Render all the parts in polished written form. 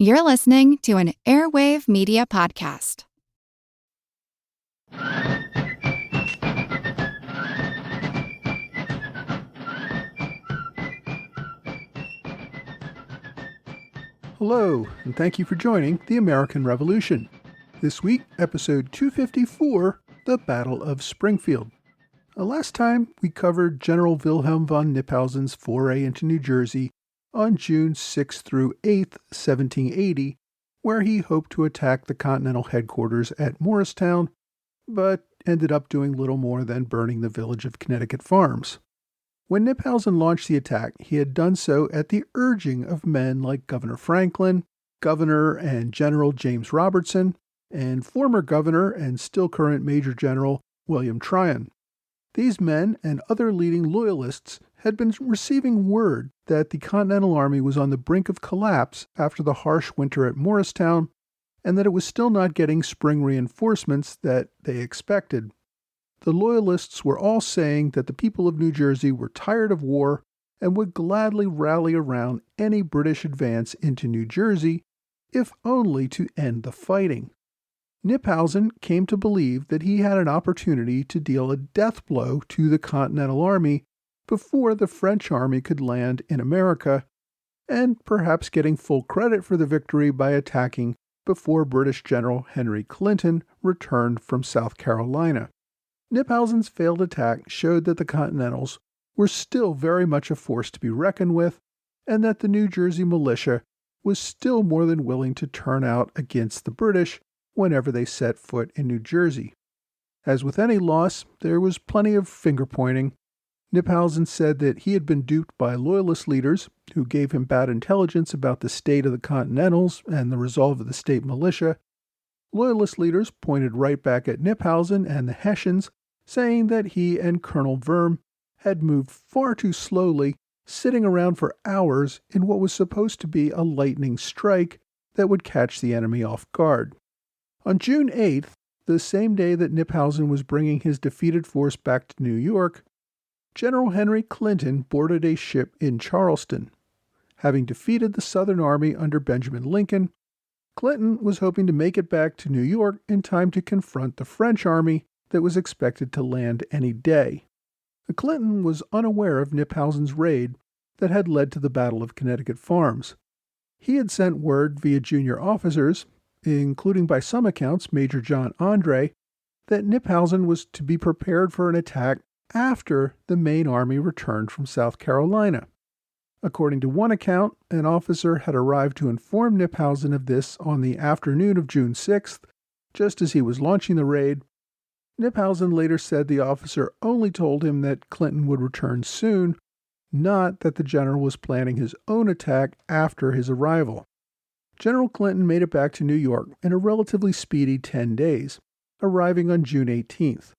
You're listening to an Airwave Media Podcast. Hello, and thank you for joining the American Revolution. This week, episode 254, The Battle of Springfield. Last time, we covered General Wilhelm von Kniphausen's foray into New Jersey on June 6 through 8, 1780, where he hoped to attack the Continental headquarters at Morristown, but ended up doing little more than burning the village of Connecticut Farms. When Kniphausen launched the attack, he had done so at the urging of men like Governor Franklin, Governor and General James Robertson, and former Governor and still current Major General William Tryon. These men and other leading Loyalists had been receiving word that the Continental Army was on the brink of collapse after the harsh winter at Morristown, and that it was still not getting spring reinforcements that they expected. The Loyalists were all saying that the people of New Jersey were tired of war and would gladly rally around any British advance into New Jersey, if only to end the fighting. Kniphausen came to believe that he had an opportunity to deal a death blow to the Continental Army before the French army could land in America, and perhaps getting full credit for the victory by attacking before British General Henry Clinton returned from South Carolina. Kniphausen's failed attack showed that the Continentals were still very much a force to be reckoned with, and that the New Jersey militia was still more than willing to turn out against the British whenever they set foot in New Jersey. As with any loss, there was plenty of finger-pointing. Kniphausen said that he had been duped by Loyalist leaders who gave him bad intelligence about the state of the Continentals and the resolve of the state militia. Loyalist leaders pointed right back at Kniphausen and the Hessians, saying that he and Colonel Worm had moved far too slowly, sitting around for hours in what was supposed to be a lightning strike that would catch the enemy off guard. On June 8th, the same day that Kniphausen was bringing his defeated force back to New York, General Henry Clinton boarded a ship in Charleston. Having defeated the Southern Army under Benjamin Lincoln, Clinton was hoping to make it back to New York in time to confront the French army that was expected to land any day. Clinton was unaware of Kniphausen's raid that had led to the Battle of Connecticut Farms. He had sent word via junior officers, including by some accounts Major John Andre, that Kniphausen was to be prepared for an attack after the main army returned from South Carolina. According to one account, an officer had arrived to inform Kniphausen of this on the afternoon of June 6th, just as he was launching the raid. Kniphausen later said the officer only told him that Clinton would return soon, not that the general was planning his own attack after his arrival. General Clinton made it back to New York in a relatively speedy 10 days, arriving on June 18th.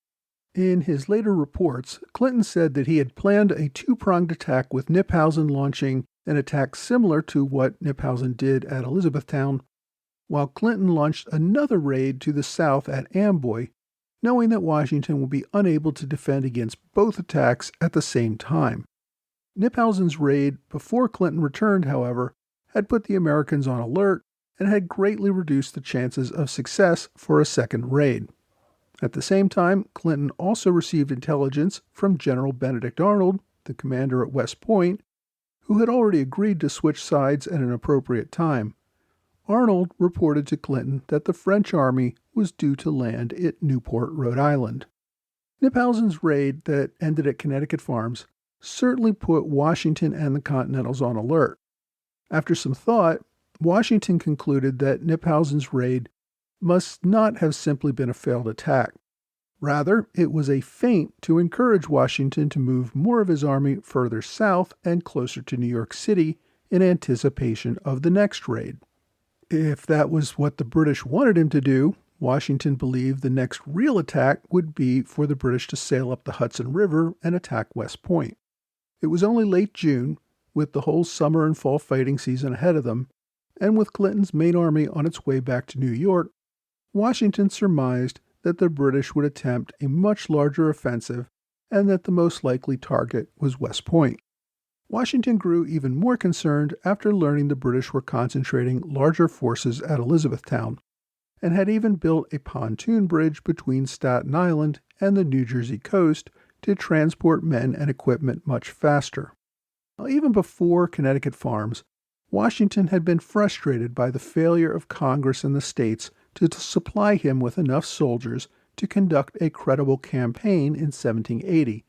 In his later reports, Clinton said that he had planned a two-pronged attack with Kniphausen launching an attack similar to what Kniphausen did at Elizabethtown, while Clinton launched another raid to the south at Amboy, knowing that Washington would be unable to defend against both attacks at the same time. Kniphausen's raid before Clinton returned, however, had put the Americans on alert and had greatly reduced the chances of success for a second raid. At the same time, Clinton also received intelligence from General Benedict Arnold, the commander at West Point, who had already agreed to switch sides at an appropriate time. Arnold reported to Clinton that the French army was due to land at Newport, Rhode Island. Kniphausen's raid that ended at Connecticut Farms certainly put Washington and the Continentals on alert. After some thought, Washington concluded that Kniphausen's raid must not have simply been a failed attack. Rather, it was a feint to encourage Washington to move more of his army further south and closer to New York City in anticipation of the next raid. If that was what the British wanted him to do, Washington believed the next real attack would be for the British to sail up the Hudson River and attack West Point. It was only late June, with the whole summer and fall fighting season ahead of them, and with Clinton's main army on its way back to New York, Washington surmised that the British would attempt a much larger offensive and that the most likely target was West Point. Washington grew even more concerned after learning the British were concentrating larger forces at Elizabethtown, and had even built a pontoon bridge between Staten Island and the New Jersey coast to transport men and equipment much faster. Now, even before Connecticut Farms, Washington had been frustrated by the failure of Congress and the states to supply him with enough soldiers to conduct a credible campaign in 1780.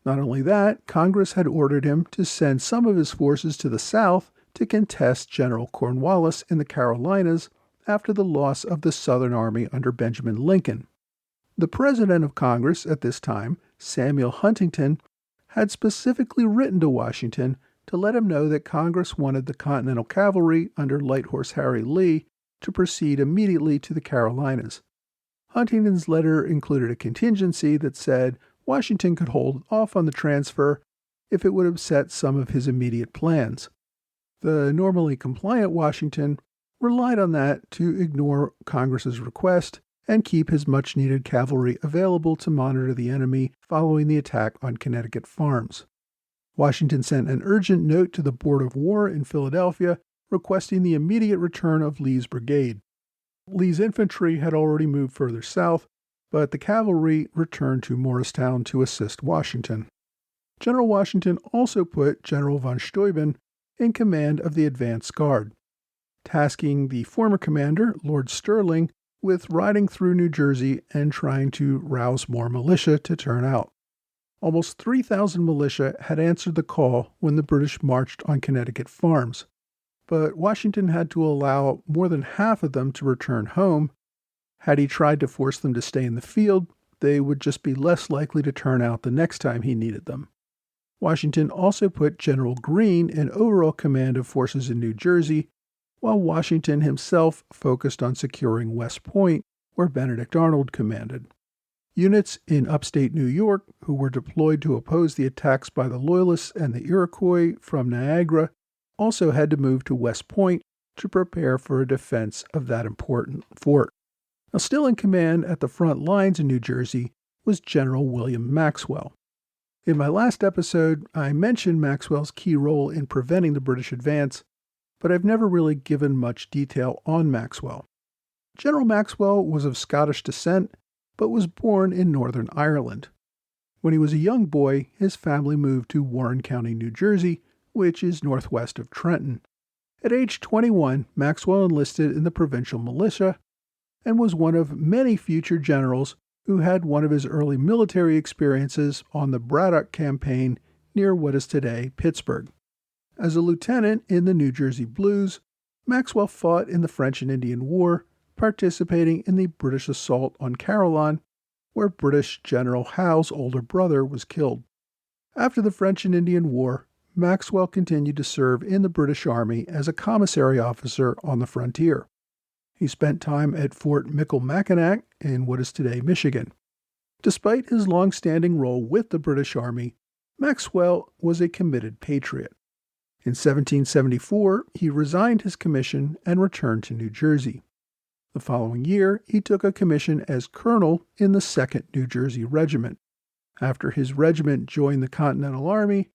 Not only that, Congress had ordered him to send some of his forces to the south to contest General Cornwallis in the Carolinas after the loss of the Southern Army under Benjamin Lincoln. The President of Congress at this time, Samuel Huntington, had specifically written to Washington to let him know that Congress wanted the Continental Cavalry under Light Horse Harry Lee to proceed immediately to the Carolinas. Huntington's letter included a contingency that said Washington could hold off on the transfer if it would upset some of his immediate plans. The normally compliant Washington relied on that to ignore Congress's request and keep his much-needed cavalry available to monitor the enemy following the attack on Connecticut Farms. Washington sent an urgent note to the Board of War in Philadelphia requesting the immediate return of Lee's brigade. Lee's infantry had already moved further south, but the cavalry returned to Morristown to assist Washington. General Washington also put General von Steuben in command of the advance guard, tasking the former commander, Lord Stirling, with riding through New Jersey and trying to rouse more militia to turn out. Almost 3,000 militia had answered the call when the British marched on Connecticut Farms, but Washington had to allow more than half of them to return home. Had he tried to force them to stay in the field, they would just be less likely to turn out the next time he needed them. Washington also put General Greene in overall command of forces in New Jersey, while Washington himself focused on securing West Point, where Benedict Arnold commanded. Units in upstate New York, who were deployed to oppose the attacks by the Loyalists and the Iroquois from Niagara, also had to move to West Point to prepare for a defense of that important fort. Now, still in command at the front lines in New Jersey was General William Maxwell. In my last episode, I mentioned Maxwell's key role in preventing the British advance, but I've never really given much detail on Maxwell. General Maxwell was of Scottish descent, but was born in Northern Ireland. When he was a young boy, his family moved to Warren County, New Jersey, which is northwest of Trenton. At age 21, Maxwell enlisted in the provincial militia and was one of many future generals who had one of his early military experiences on the Braddock Campaign near what is today Pittsburgh. As a lieutenant in the New Jersey Blues, Maxwell fought in the French and Indian War, participating in the British assault on Carillon, where British General Howe's older brother was killed. After the French and Indian War, Maxwell continued to serve in the British Army as a commissary officer on the frontier. He spent time at Fort Michilimackinac in what is today Michigan. Despite his long-standing role with the British Army, Maxwell was a committed patriot. In 1774, he resigned his commission and returned to New Jersey. The following year, he took a commission as colonel in the 2nd New Jersey Regiment. After his regiment joined the Continental Army,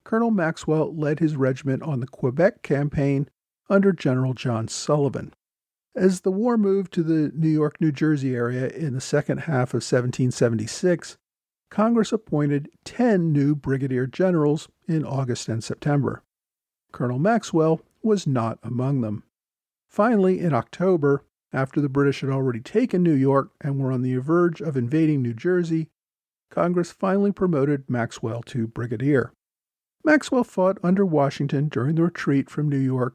Colonel Maxwell led his regiment on the Quebec campaign under General John Sullivan. As the war moved to the New York-New Jersey area in the second half of 1776, Congress appointed 10 new brigadier generals in August and September. Colonel Maxwell was not among them. Finally, in October, after the British had already taken New York and were on the verge of invading New Jersey, Congress finally promoted Maxwell to brigadier. Maxwell fought under Washington during the retreat from New York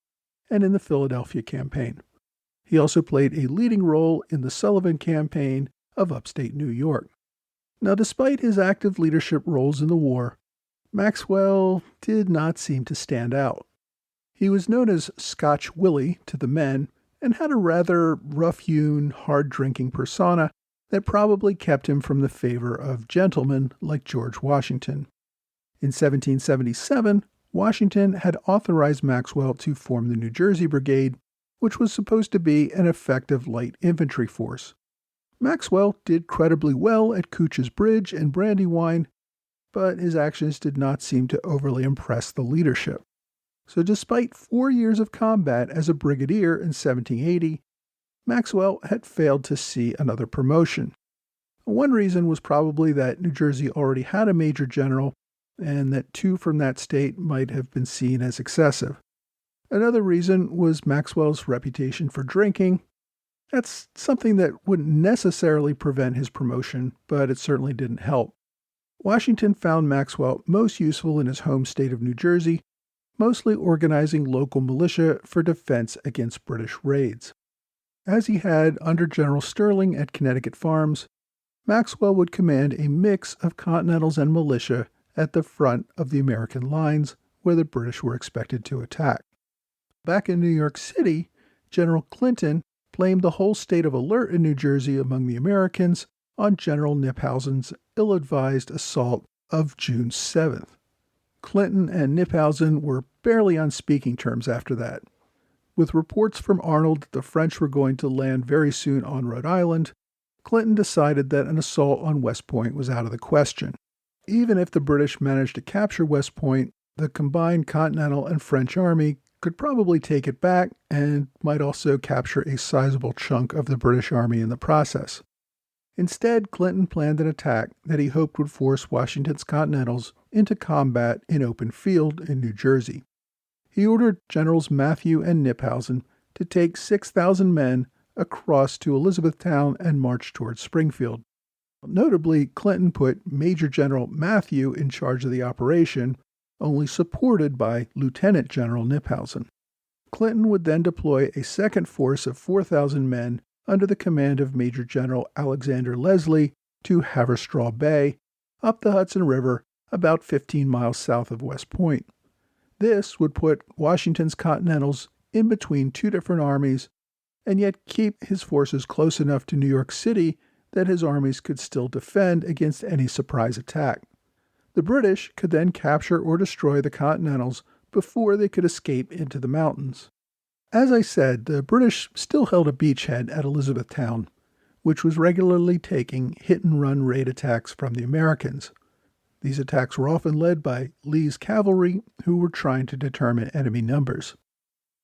and in the Philadelphia campaign. He also played a leading role in the Sullivan campaign of upstate New York. Now, despite his active leadership roles in the war, Maxwell did not seem to stand out. He was known as Scotch Willie to the men and had a rather rough-hewn, hard-drinking persona that probably kept him from the favor of gentlemen like George Washington. In 1777, Washington had authorized Maxwell to form the New Jersey Brigade, which was supposed to be an effective light infantry force. Maxwell did creditably well at Couch's Bridge and Brandywine, but his actions did not seem to overly impress the leadership. So despite 4 years of combat as a brigadier in 1780, Maxwell had failed to see another promotion. One reason was probably that New Jersey already had a major general, and that 2 from that state might have been seen as excessive. Another reason was Maxwell's reputation for drinking. That's something that wouldn't necessarily prevent his promotion, but it certainly didn't help. Washington found Maxwell most useful in his home state of New Jersey, mostly organizing local militia for defense against British raids. As he had under General Sterling at Connecticut Farms, Maxwell would command a mix of Continentals and militia at the front of the American lines where the British were expected to attack. Back in New York City, General Clinton blamed the whole state of alert in New Jersey among the Americans on General Knyphausen's ill-advised assault of June 7th. Clinton and Knyphausen were barely on speaking terms after that. With reports from Arnold that the French were going to land very soon on Rhode Island, Clinton decided that an assault on West Point was out of the question. Even if the British managed to capture West Point, the combined Continental and French army could probably take it back and might also capture a sizable chunk of the British army in the process. Instead, Clinton planned an attack that he hoped would force Washington's Continentals into combat in open field in New Jersey. He ordered Generals Matthew and Knyphausen to take 6,000 men across to Elizabethtown and march towards Springfield. Notably, Clinton put Major General Matthew in charge of the operation, only supported by Lieutenant General Knyphausen. Clinton would then deploy a second force of 4,000 men under the command of Major General Alexander Leslie to Haverstraw Bay, up the Hudson River, about 15 miles south of West Point. This would put Washington's Continentals in between 2 different armies, and yet keep his forces close enough to New York City that his armies could still defend against any surprise attack. The British could then capture or destroy the Continentals before they could escape into the mountains. As I said, the British still held a beachhead at Elizabethtown, which was regularly taking hit-and-run raid attacks from the Americans. These attacks were often led by Lee's cavalry, who were trying to determine enemy numbers.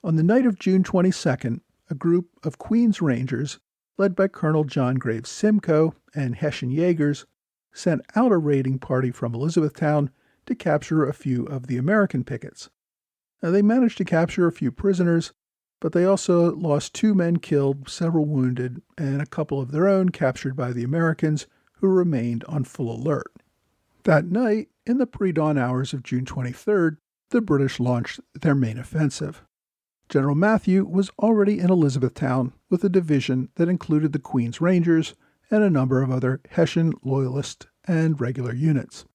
On the night of June 22nd, a group of Queen's Rangers, led by Colonel John Graves Simcoe and Hessian Jaegers, sent out a raiding party from Elizabethtown to capture a few of the American pickets. Now, they managed to capture a few prisoners, but they also lost 2 men killed, several wounded, and a couple of their own captured by the Americans, who remained on full alert. That night, in the pre-dawn hours of June 23rd, the British launched their main offensive. General Matthew was already in Elizabethtown with a division that included the Queen's Rangers and a number of other Hessian, Loyalist, and regular units.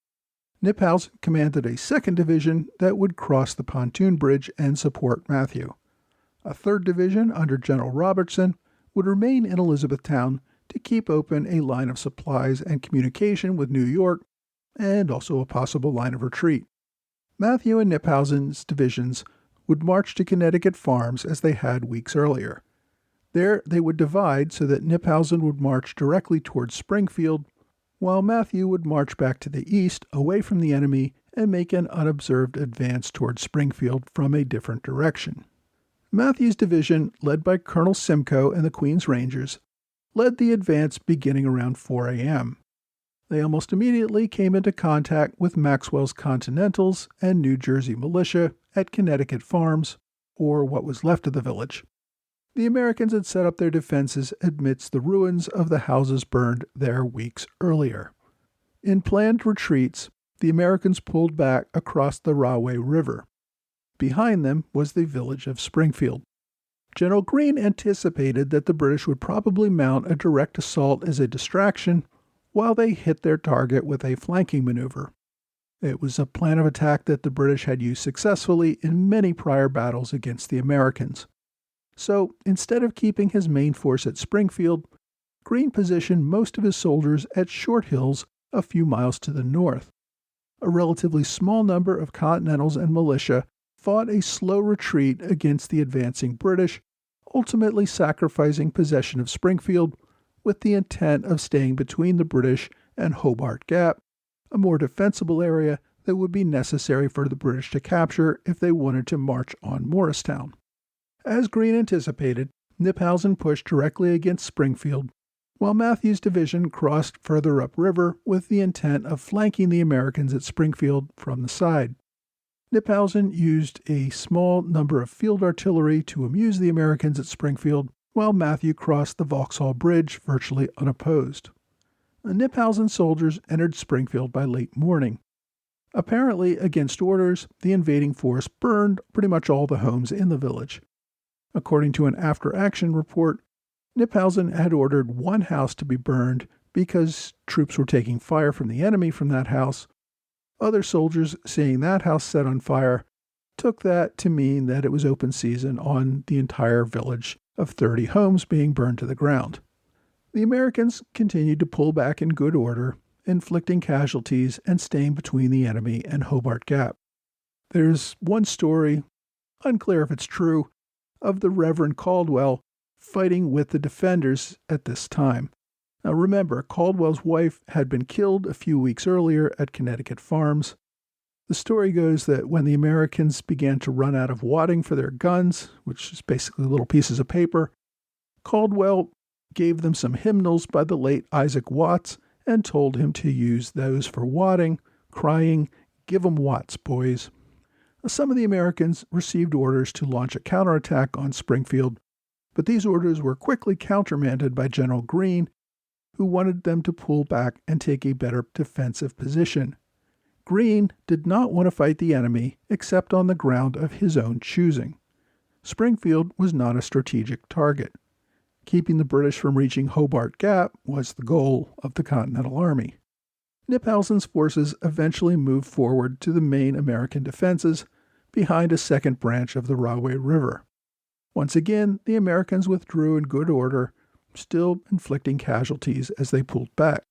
Knyphausen commanded a second division that would cross the pontoon bridge and support Matthew. A third division under General Robertson would remain in Elizabethtown to keep open a line of supplies and communication with New York, and also a possible line of retreat. Matthew and Knyphausen's divisions would march to Connecticut Farms as they had weeks earlier. There they would divide so that Knyphausen would march directly towards Springfield, while Matthew would march back to the east away from the enemy and make an unobserved advance towards Springfield from a different direction. Matthew's division, led by Colonel Simcoe and the Queen's Rangers, led the advance beginning around 4 a.m. They almost immediately came into contact with Maxwell's Continentals and New Jersey militia at Connecticut Farms, or what was left of the village. The Americans had set up their defenses amidst the ruins of the houses burned there weeks earlier. In planned retreats, the Americans pulled back across the Rahway River. Behind them was the village of Springfield. General Greene anticipated that the British would probably mount a direct assault as a distraction while they hit their target with a flanking maneuver. It was a plan of attack that the British had used successfully in many prior battles against the Americans. So, instead of keeping his main force at Springfield, Greene positioned most of his soldiers at Short Hills a few miles to the north. A relatively small number of Continentals and militia fought a slow retreat against the advancing British, ultimately sacrificing possession of Springfield with the intent of staying between the British and Hobart Gap a more defensible area that would be necessary for the British to capture if they wanted to march on Morristown. As Greene anticipated, Knyphausen pushed directly against Springfield, while Matthew's division crossed further upriver with the intent of flanking the Americans at Springfield from the side. Knyphausen used a small number of field artillery to amuse the Americans at Springfield, while Matthew crossed the Vauxhall Bridge virtually unopposed. The Knyphausen soldiers entered Springfield by late morning. Apparently, against orders, the invading force burned pretty much all the homes in the village. According to an after-action report, Knyphausen had ordered one house to be burned because troops were taking fire from the enemy from that house. Other soldiers, seeing that house set on fire, took that to mean that it was open season on the entire village of 30 homes being burned to the ground. The Americans continued to pull back in good order, inflicting casualties and staying between the enemy and Hobart Gap. There's one story, unclear if it's true, of the Reverend Caldwell fighting with the defenders at this time. Now remember, Caldwell's wife had been killed a few weeks earlier at Connecticut Farms. The story goes that when the Americans began to run out of wadding for their guns, which is basically little pieces of paper, Caldwell gave them some hymnals by the late Isaac Watts and told him to use those for wadding, crying, "Give 'em Watts, boys." Some of the Americans received orders to launch a counterattack on Springfield, but these orders were quickly countermanded by General Greene, who wanted them to pull back and take a better defensive position. Greene did not want to fight the enemy except on the ground of his own choosing. Springfield was not a strategic target. Keeping the British from reaching Hobart Gap was the goal of the Continental Army. Knyphausen's forces eventually moved forward to the main American defenses behind a second branch of the Rahway River. Once again, the Americans withdrew in good order, still inflicting casualties as they pulled back.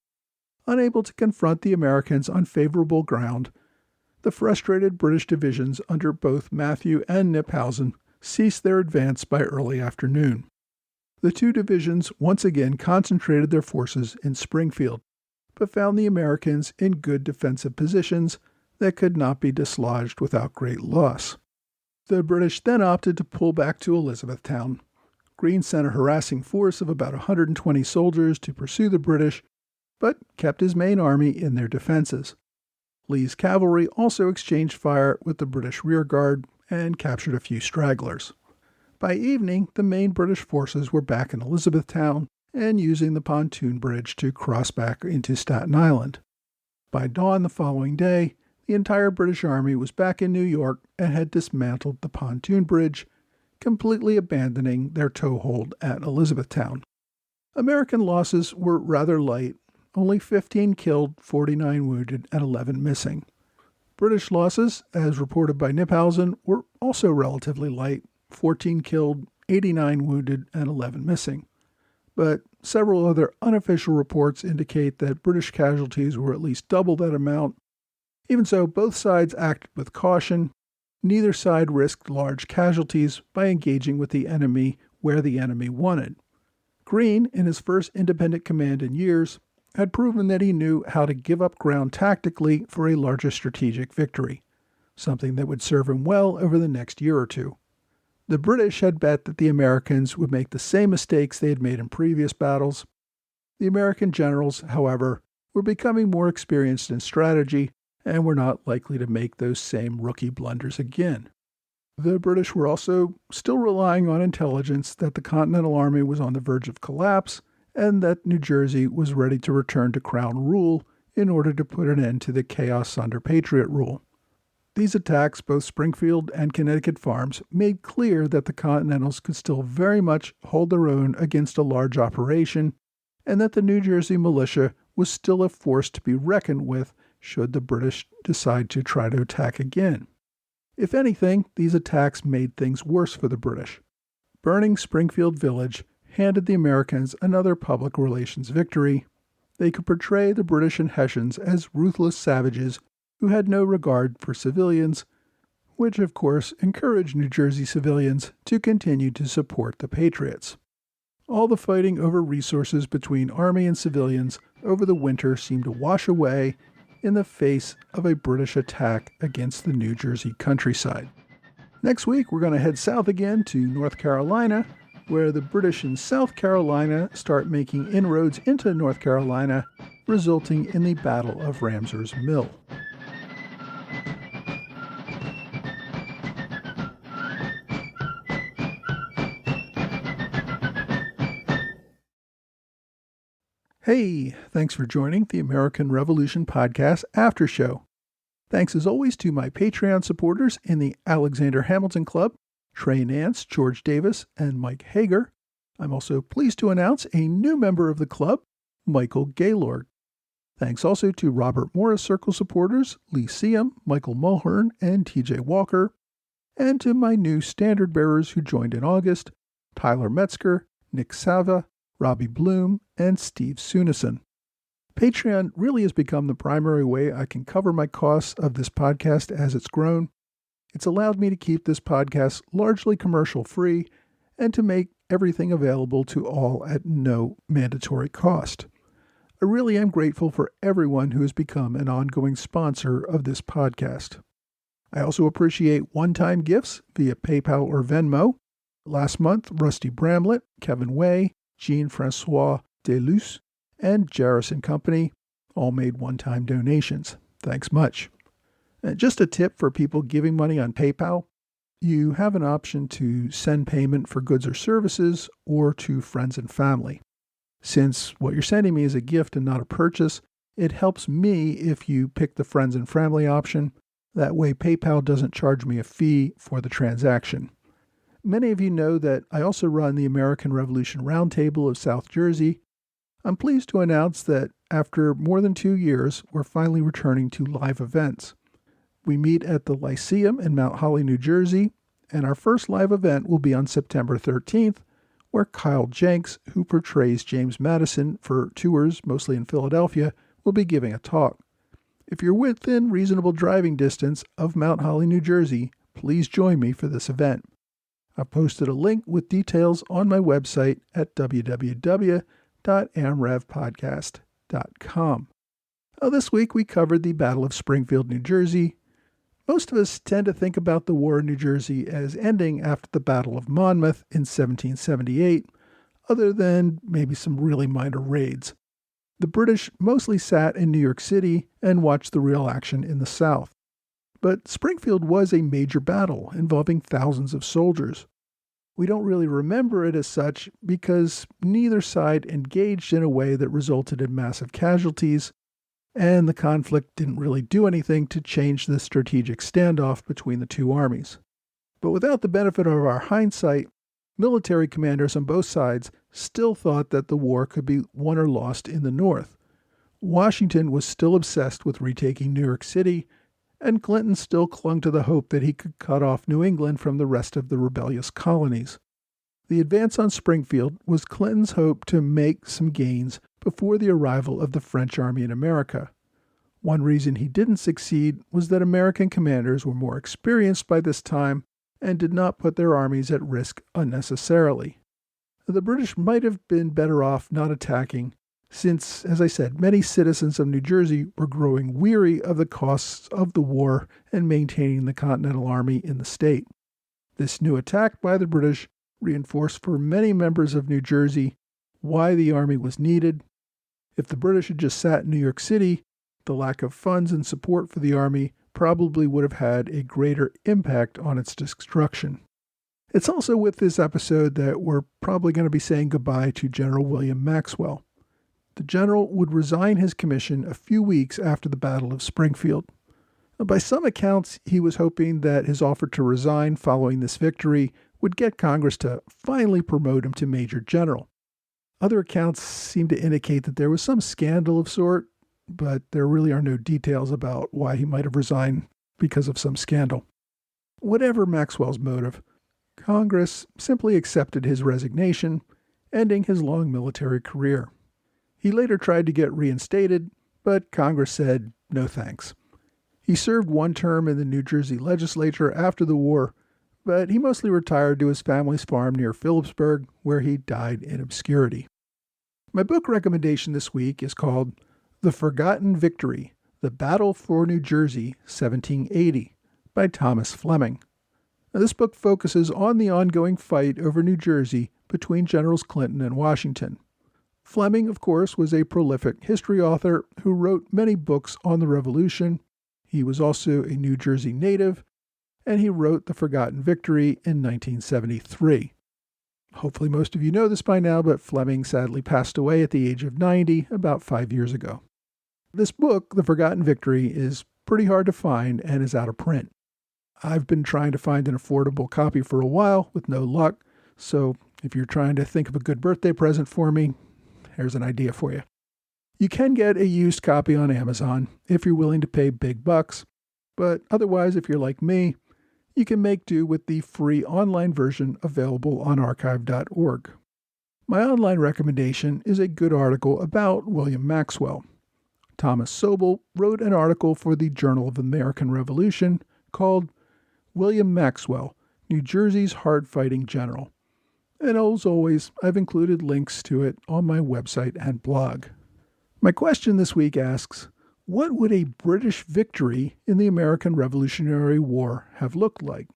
Unable to confront the Americans on favorable ground, the frustrated British divisions under both Matthew and Knyphausen ceased their advance by early afternoon. The two divisions once again concentrated their forces in Springfield, but found the Americans in good defensive positions that could not be dislodged without great loss. The British then opted to pull back to Elizabethtown. Greene sent a harassing force of about 120 soldiers to pursue the British, but kept his main army in their defenses. Lee's cavalry also exchanged fire with the British rearguard and captured a few stragglers. By evening, the main British forces were back in Elizabethtown and using the pontoon bridge to cross back into Staten Island. By dawn the following day, the entire British Army was back in New York and had dismantled the pontoon bridge, completely abandoning their toehold at Elizabethtown. American losses were rather light, only 15 killed, 49 wounded, and 11 missing. British losses, as reported by Knyphausen, were also relatively light, 14 killed, 89 wounded, and 11 missing. But several other unofficial reports indicate that British casualties were at least double that amount. Even so, both sides acted with caution. Neither side risked large casualties by engaging with the enemy where the enemy wanted. Greene, in his first independent command in years, had proven that he knew how to give up ground tactically for a larger strategic victory, something that would serve him well over the next year or two. The British had bet that the Americans would make the same mistakes they had made in previous battles. The American generals, however, were becoming more experienced in strategy and were not likely to make those same rookie blunders again. The British were also still relying on intelligence that the Continental Army was on the verge of collapse and that New Jersey was ready to return to Crown rule in order to put an end to the chaos under Patriot rule. These attacks, both Springfield and Connecticut Farms, made clear that the Continentals could still very much hold their own against a large operation, and that the New Jersey militia was still a force to be reckoned with should the British decide to try to attack again. If anything, these attacks made things worse for the British. Burning Springfield Village handed the Americans another public relations victory. They could portray the British and Hessians as ruthless savages who had no regard for civilians, which of course encouraged New Jersey civilians to continue to support the Patriots. All the fighting over resources between Army and civilians over the winter seemed to wash away, in the face of a British attack against the New Jersey countryside. Next week, we're going to head south again to North Carolina, where the British in South Carolina start making inroads into North Carolina, resulting in the Battle of Ramsar's Mill. Hey, thanks for joining the American Revolution Podcast After Show. Thanks as always to my Patreon supporters in the Alexander Hamilton Club, Trey Nance, George Davis, and Mike Hager. I'm also pleased to announce a new member of the club, Michael Gaylord. Thanks also to Robert Morris Circle supporters, Lee Seam, Michael Mulhern, and TJ Walker, and to my new standard bearers who joined in August, Tyler Metzger, Nick Sava, Robbie Bloom, and Steve Sunison. Patreon really has become the primary way I can cover my costs of this podcast as it's grown. It's allowed me to keep this podcast largely commercial-free and to make everything available to all at no mandatory cost. I really am grateful for everyone who has become an ongoing sponsor of this podcast. I also appreciate one-time gifts via PayPal or Venmo. Last month, Rusty Bramlett, Kevin Way, Jean-Francois Deluce, and Jarris & Company all made one-time donations. Thanks much. And just a tip for people giving money on PayPal, you have an option to send payment for goods or services or to friends and family. Since what you're sending me is a gift and not a purchase, it helps me if you pick the friends and family option. That way PayPal doesn't charge me a fee for the transaction. Many of you know that I also run the American Revolution Roundtable of South Jersey. I'm pleased to announce that after more than 2 years, we're finally returning to live events. We meet at the Lyceum in Mount Holly, New Jersey, and our first live event will be on September 13th, where Kyle Jenks, who portrays James Madison for tours mostly in Philadelphia, will be giving a talk. If you're within reasonable driving distance of Mount Holly, New Jersey, please join me for this event. I've posted a link with details on my website at www.amrevpodcast.com. This week we covered the Battle of Springfield, New Jersey. Most of us tend to think about the war in New Jersey as ending after the Battle of Monmouth in 1778, other than maybe some really minor raids. The British mostly sat in New York City and watched the real action in the South. But Springfield was a major battle involving thousands of soldiers. We don't really remember it as such because neither side engaged in a way that resulted in massive casualties, and the conflict didn't really do anything to change the strategic standoff between the two armies. But without the benefit of our hindsight, military commanders on both sides still thought that the war could be won or lost in the North. Washington was still obsessed with retaking New York City, and Clinton still clung to the hope that he could cut off New England from the rest of the rebellious colonies. The advance on Springfield was Clinton's hope to make some gains before the arrival of the French army in America. One reason he didn't succeed was that American commanders were more experienced by this time and did not put their armies at risk unnecessarily. The British might have been better off not attacking, since, as I said, many citizens of New Jersey were growing weary of the costs of the war and maintaining the Continental Army in the state. This new attack by the British reinforced for many members of New Jersey why the army was needed. If the British had just sat in New York City, the lack of funds and support for the army probably would have had a greater impact on its destruction. It's also with this episode that we're probably going to be saying goodbye to General William Maxwell. The general would resign his commission a few weeks after the Battle of Springfield. By some accounts, he was hoping that his offer to resign following this victory would get Congress to finally promote him to Major General. Other accounts seem to indicate that there was some scandal of sort, but there really are no details about why he might have resigned because of some scandal. Whatever Maxwell's motive, Congress simply accepted his resignation, ending his long military career. He later tried to get reinstated, but Congress said no thanks. He served one term in the New Jersey legislature after the war, but he mostly retired to his family's farm near Phillipsburg, where he died in obscurity. My book recommendation this week is called The Forgotten Victory, The Battle for New Jersey, 1780, by Thomas Fleming. Now, this book focuses on the ongoing fight over New Jersey between Generals Clinton and Washington. Fleming, of course, was a prolific history author who wrote many books on the Revolution. He was also a New Jersey native, and he wrote The Forgotten Victory in 1973. Hopefully most of you know this by now, but Fleming sadly passed away at the age of 90 about 5 years ago. This book, The Forgotten Victory, is pretty hard to find and is out of print. I've been trying to find an affordable copy for a while with no luck, so if you're trying to think of a good birthday present for me, here's an idea for you. You can get a used copy on Amazon if you're willing to pay big bucks, but otherwise, if you're like me, you can make do with the free online version available on archive.org. My online recommendation is a good article about William Maxwell. Thomas Sobel wrote an article for the Journal of the American Revolution called William Maxwell, New Jersey's Hard-Fighting General. And as always, I've included links to it on my website and blog. My question this week asks, what would a British victory in the American Revolutionary War have looked like?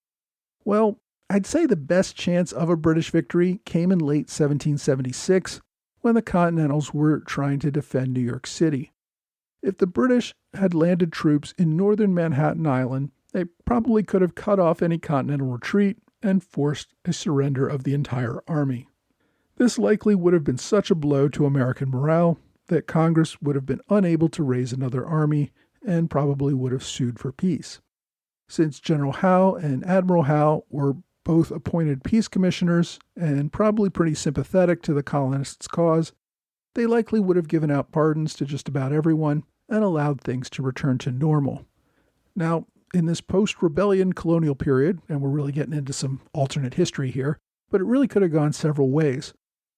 Well, I'd say the best chance of a British victory came in late 1776 when the Continentals were trying to defend New York City. If the British had landed troops in northern Manhattan Island, they probably could have cut off any Continental retreat and forced a surrender of the entire army. This likely would have been such a blow to American morale that Congress would have been unable to raise another army and probably would have sued for peace. Since General Howe and Admiral Howe were both appointed peace commissioners and probably pretty sympathetic to the colonists' cause, they likely would have given out pardons to just about everyone and allowed things to return to normal. Now, in this post-rebellion colonial period, and we're really getting into some alternate history here, but it really could have gone several ways.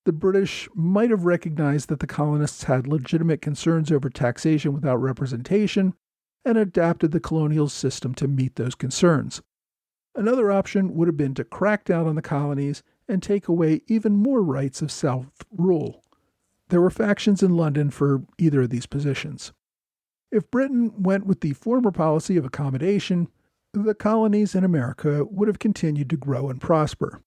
The British might have recognized that the colonists had legitimate concerns over taxation without representation and adapted the colonial system to meet those concerns. Another option would have been to crack down on the colonies and take away even more rights of self-rule. There were factions in London for either of these positions. If Britain went with the former policy of accommodation, the colonies in America would have continued to grow and prosper.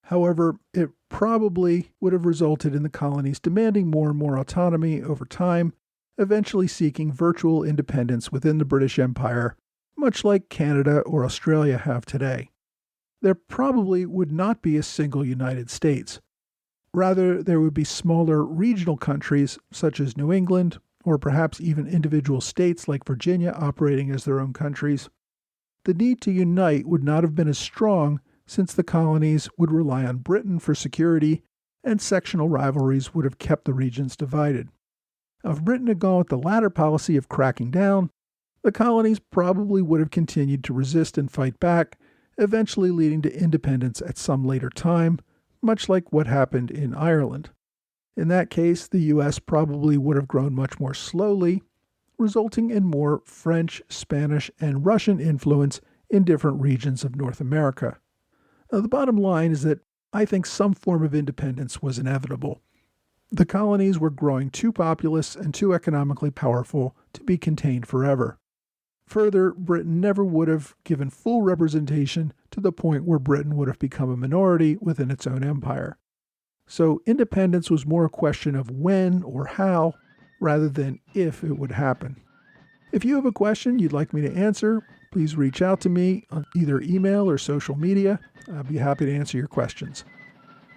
However, it probably would have resulted in the colonies demanding more and more autonomy over time, eventually seeking virtual independence within the British Empire, much like Canada or Australia have today. There probably would not be a single United States. Rather, there would be smaller regional countries such as New England, or perhaps even individual states like Virginia operating as their own countries. The need to unite would not have been as strong since the colonies would rely on Britain for security, and sectional rivalries would have kept the regions divided. Now, if Britain had gone with the latter policy of cracking down, the colonies probably would have continued to resist and fight back, eventually leading to independence at some later time, much like what happened in Ireland. In that case, the U.S. probably would have grown much more slowly, resulting in more French, Spanish, and Russian influence in different regions of North America. Now, the bottom line is that I think some form of independence was inevitable. The colonies were growing too populous and too economically powerful to be contained forever. Further, Britain never would have given full representation to the point where Britain would have become a minority within its own empire. So independence was more a question of when or how, rather than if it would happen. If you have a question you'd like me to answer, please reach out to me on either email or social media. I'll be happy to answer your questions.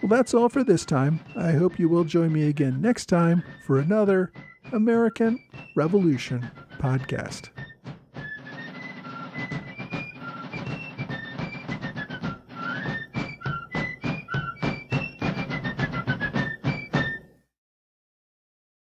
Well, that's all for this time. I hope you will join me again next time for another American Revolution podcast.